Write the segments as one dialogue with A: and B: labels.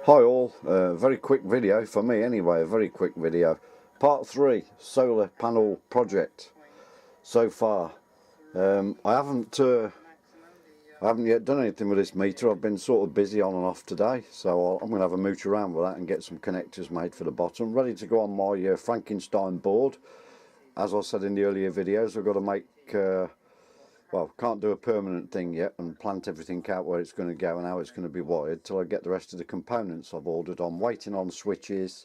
A: Hi all, very quick video for me anyway, a very quick video. Part 3, solar panel project so far. I haven't yet done anything with this meter. I've been sort of busy on and off today, so I'm going to have a mooch around with that and get some connectors made for the bottom, ready to go on my Frankenstein board. As I said in the earlier videos, I've got to make well, can't do a permanent thing yet and plant everything out where it's going to go and how it's going to be wired till I get the rest of the components I've ordered. I'm waiting on switches,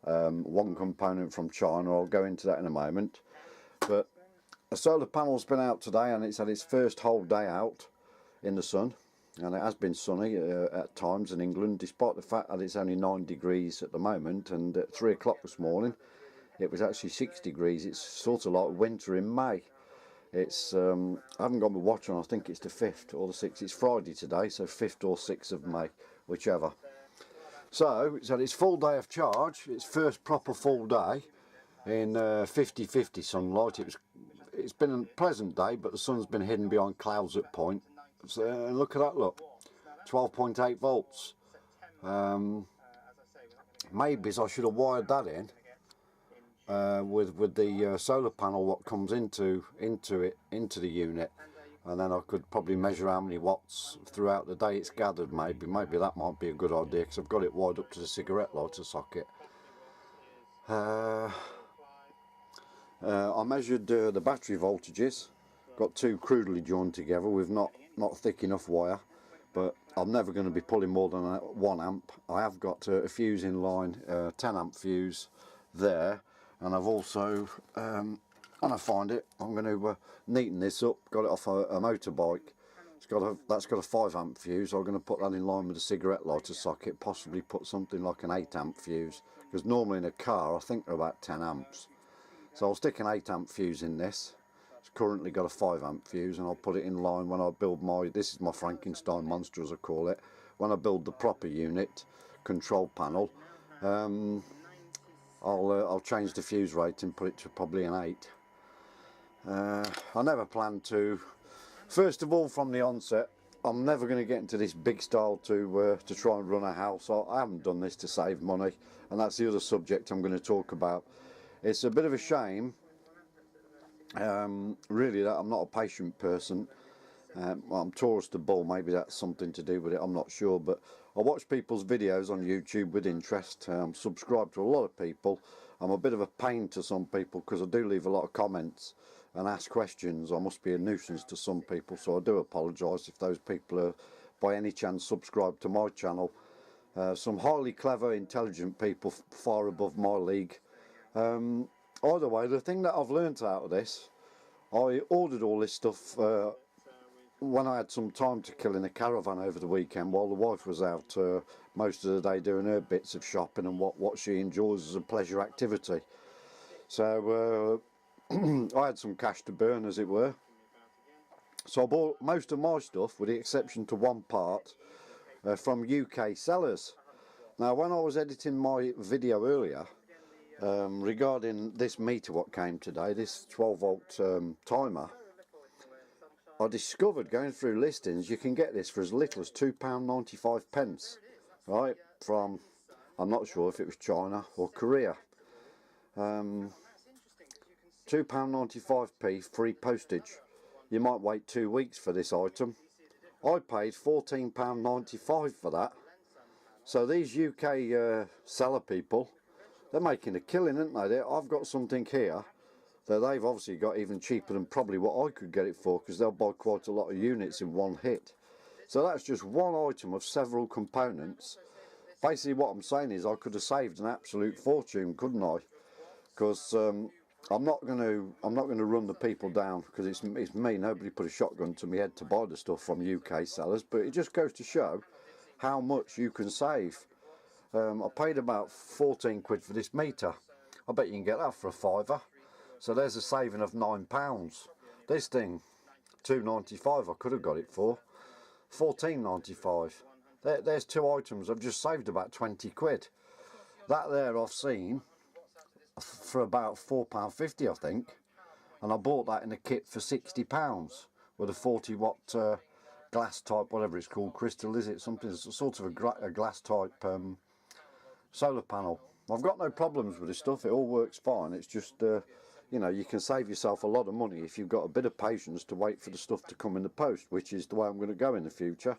A: one component from China. I'll go into that in a moment. But a solar panel's been out today and it's had its first whole day out in the sun, and it has been sunny at times in England, despite the fact that it's only 9 degrees at the moment, and at 3 o'clock this morning it was actually 6 degrees. It's sort of like winter in May. It's I haven't got my watch on. I think it's the 5th or the 6th. It's Friday today, so 5th or 6th of May, whichever. So it's had its full day of charge, its first proper full day in 50-50 sunlight. It's been a pleasant day, but the sun's been hidden behind clouds at point. So look at that, look, 12.8 volts. Maybe I should have wired that in with the solar panel what comes into the unit, and then I could probably measure how many watts throughout the day it's gathered. Maybe that might be a good idea, because I've got it wired up to the cigarette lighter socket. I measured the battery voltages, got two crudely joined together with not thick enough wire, but I'm never going to be pulling more than 1 amp. I have got a fuse in line, 10 amp fuse there. And I've also, when I find it, I'm going to neaten this up. Got it off a motorbike. That's got a 5 amp fuse. I'm going to put that in line with the cigarette lighter socket. Possibly put something like an 8 amp fuse, because normally in a car I think they're about 10 amps. So I'll stick an 8 amp fuse in this. It's currently got a 5 amp fuse, and I'll put it in line when I build this is my Frankenstein monster as I call it. When I build the proper unit, control panel. I'll change the fuse rate and put it to probably an 8. I never planned to. First of all, from the onset, I'm never going to get into this big style to try and run a house. I haven't done this to save money, and that's the other subject I'm going to talk about. It's a bit of a shame, really, that I'm not a patient person. Well, I'm Taurus the bull, maybe that's something to do with it, I'm not sure, but I watch people's videos on YouTube with interest. I'm subscribed to a lot of people. I'm a bit of a pain to some people because I do leave a lot of comments and ask questions. I must be a nuisance to some people, so I do apologise if those people are by any chance subscribed to my channel. Some highly clever, intelligent people far above my league. Either way, the thing that I've learnt out of this, I ordered all this stuff when I had some time to kill in a caravan over the weekend while the wife was out most of the day doing her bits of shopping and what she enjoys as a pleasure activity. So I had some cash to burn, as it were. So I bought most of my stuff, with the exception to one part, from UK sellers. Now, when I was editing my video earlier regarding this meter what came today, this 12 volt timer, I discovered going through listings you can get this for as little as £2.95, right, from, I'm not sure if it was China or Korea. £2.95p free postage. You might wait 2 weeks for this item. I paid £14.95 for that. So these UK seller people, they're making a killing, aren't they? I've got something here that they've obviously got even cheaper than probably what I could get it for, because they'll buy quite a lot of units in one hit. So that's just one item of several components. Basically what I'm saying is I could have saved an absolute fortune, couldn't I? Because I'm not going to run the people down, because it's me. Nobody put a shotgun to my head to buy the stuff from UK sellers, but it just goes to show how much you can save. I paid about 14 quid for this meter. I bet you can get that for a £5. So there's a saving of £9. This thing, £2.95 I could have got it for, £14.95. There's 2 items. I've just saved about 20 quid. That there I've seen for about £4.50 I think, and I bought that in a kit for £60 with a 40 watt glass type, whatever it's called, crystal, is it? Something, sort of a glass type solar panel. I've got no problems with this stuff, it all works fine. It's just, you know, you can save yourself a lot of money if you've got a bit of patience to wait for the stuff to come in the post, which is the way I'm going to go in the future.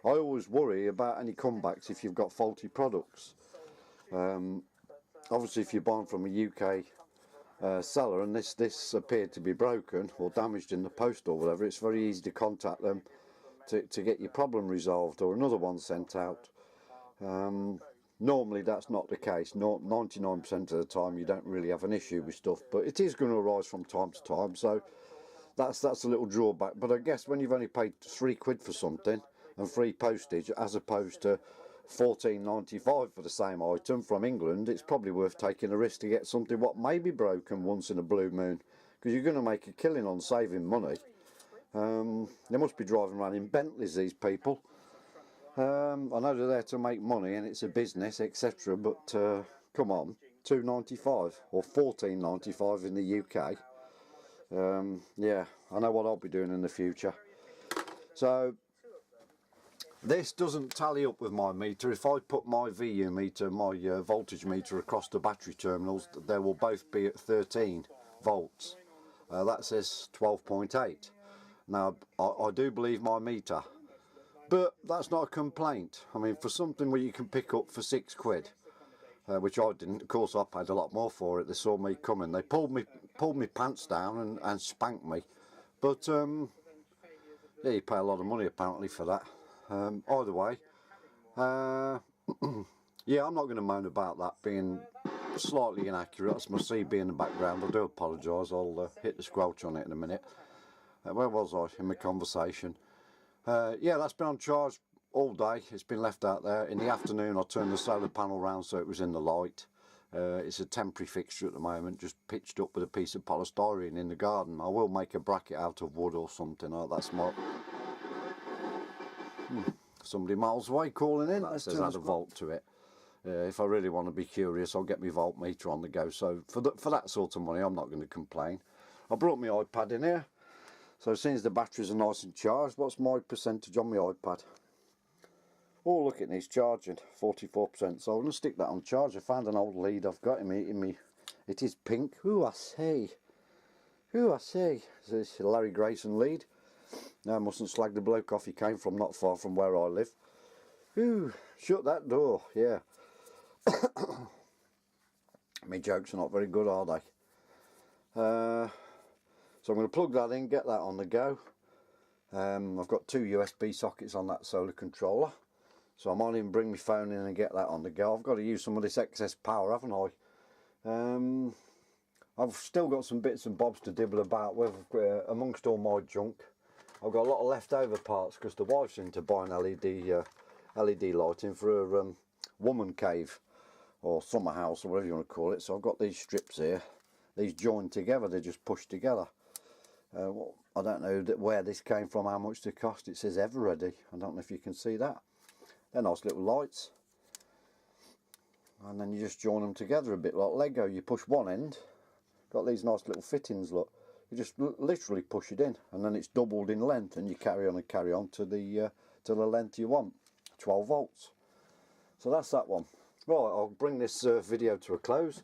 A: I always worry about any comebacks if you've got faulty products. Obviously if you're buying from a UK seller and this appeared to be broken or damaged in the post or whatever, it's very easy to contact them to get your problem resolved or another one sent out. Normally that's not the case. 99% of the time you don't really have an issue with stuff, but it is going to arise from time to time, so that's a little drawback. But I guess when you've only paid £3 for something and free postage as opposed to £14.95 for the same item from England, it's probably worth taking a risk to get something what may be broken once in a blue moon, because you're going to make a killing on saving money. They must be driving around in Bentleys, these people. I know they're there to make money and it's a business, etc., but come on, £2.95 or £14.95 in the UK. Yeah, I know what I'll be doing in the future. So this doesn't tally up with my meter. If I put my VU meter, my voltage meter across the battery terminals, they will both be at 13 volts. That says 12.8. Now I do believe my meter, but that's not a complaint. I mean, for something where you can pick up for £6, which I didn't, of course I paid a lot more for it. They saw me coming, they pulled me pants down and spanked me, but yeah, you pay a lot of money apparently for that. Either way, yeah, I'm not going to moan about that being slightly inaccurate. That's my CB in the background. I do apologise. I'll hit the squelch on it in a minute. Where was I in my conversation? Yeah, that's been on charge all day. It's been left out there. In the afternoon I turned the solar panel round so it was in the light. It's a temporary fixture at the moment, just pitched up with a piece of polystyrene in the garden. I will make a bracket out of wood or something. That's my... Somebody miles away calling in. That says add a volt to it. If I really want to be curious, I'll get my voltmeter on the go. So for that sort of money, I'm not going to complain. I brought my iPad in here. So as soon as the batteries are nice and charged, what's my percentage on my iPad? Oh, look at this, charging 44%. So I'm going to stick that on charge. I found an old lead I've got in me. It is pink. Ooh, I see. Ooh, I see. This is a Larry Grayson lead. Now I mustn't slag the bloke off. He came from not far from where I live. Ooh, shut that door. Yeah. My jokes are not very good, are they? So I'm going to plug that in, get that on the go. I've got 2 USB sockets on that solar controller, so I might even bring my phone in and get that on the go. I've got to use some of this excess power, haven't I? I've still got some bits and bobs to dibble about with amongst all my junk. I've got a lot of leftover parts because the wife's into buying LED lighting for her woman cave or summer house or whatever you want to call it. So I've got these strips here, these joined together, they're just pushed together. Well, I don't know where this came from, how much they cost. It says Everready. I don't know if you can see that. They're nice little lights. And then you just join them together a bit like Lego. You push one end, got these nice little fittings, look. You just literally push it in and then it's doubled in length and you carry on to the length you want. 12 volts. So that's that one. Right, I'll bring this video to a close.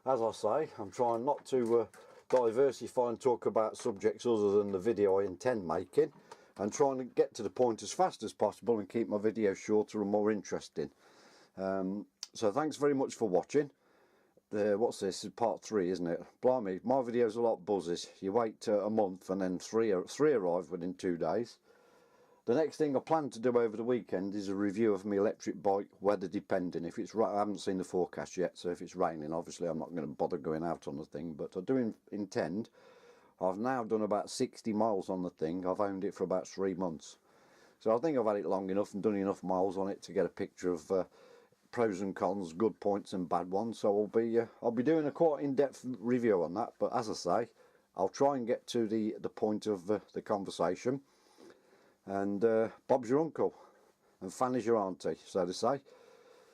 A: As I say, I'm trying not to diversify and talk about subjects other than the video I intend making, and trying to get to the point as fast as possible and keep my videos shorter and more interesting. So thanks very much for watching. What's this? This is part 3, isn't it? Blimey, my videos are like buzzes. You wait a month and then three arrive within 2 days. The next thing I plan to do over the weekend is a review of my electric bike, weather depending. If it's I haven't seen the forecast yet, so if it's raining, obviously I'm not going to bother going out on the thing, but I do intend. I've now done about 60 miles on the thing. I've owned it for about 3 months. So I think I've had it long enough and done enough miles on it to get a picture of pros and cons, good points and bad ones. So I'll be doing a quite in-depth review on that, but as I say, I'll try and get to the point of the conversation. And Bob's your uncle and Fanny's your auntie, so to say.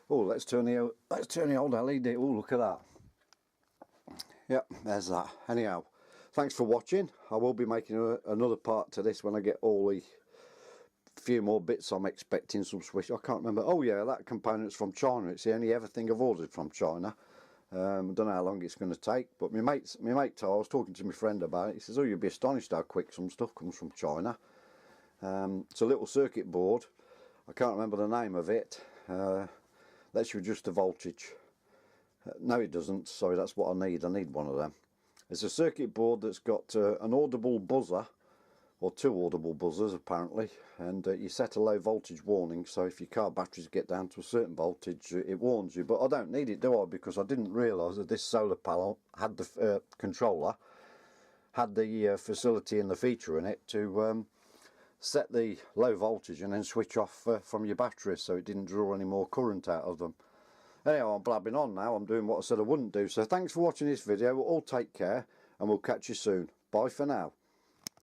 A: Oh, let's turn the old LED. Oh, look at that. Yep, there's that. Anyhow, thanks for watching. I will be making another part to this when I get all the few more bits I'm expecting, some switch. I can't remember. Oh yeah, that component's from China. It's the only ever thing I've ordered from China. I don't know how long it's going to take, but my mate, I was talking to my friend about it. He says, oh, you'll be astonished how quick some stuff comes from China. It's a little circuit board. I can't remember the name of it. Lets you adjust the voltage. No, it doesn't. Sorry, that's what I need. I need one of them. It's a circuit board that's got an audible buzzer, or 2 audible buzzers apparently, and you set a low voltage warning, so if your car batteries get down to a certain voltage it warns you. But I don't need it, do I? Because I didn't realise that this solar panel had the controller, had the facility and the feature in it to set the low voltage and then switch off from your batteries, so it didn't draw any more current out of them. Anyhow, I'm blabbing on now. I'm doing what I said I wouldn't do. So thanks for watching this video. We'll all take care and we'll catch you soon. Bye for now.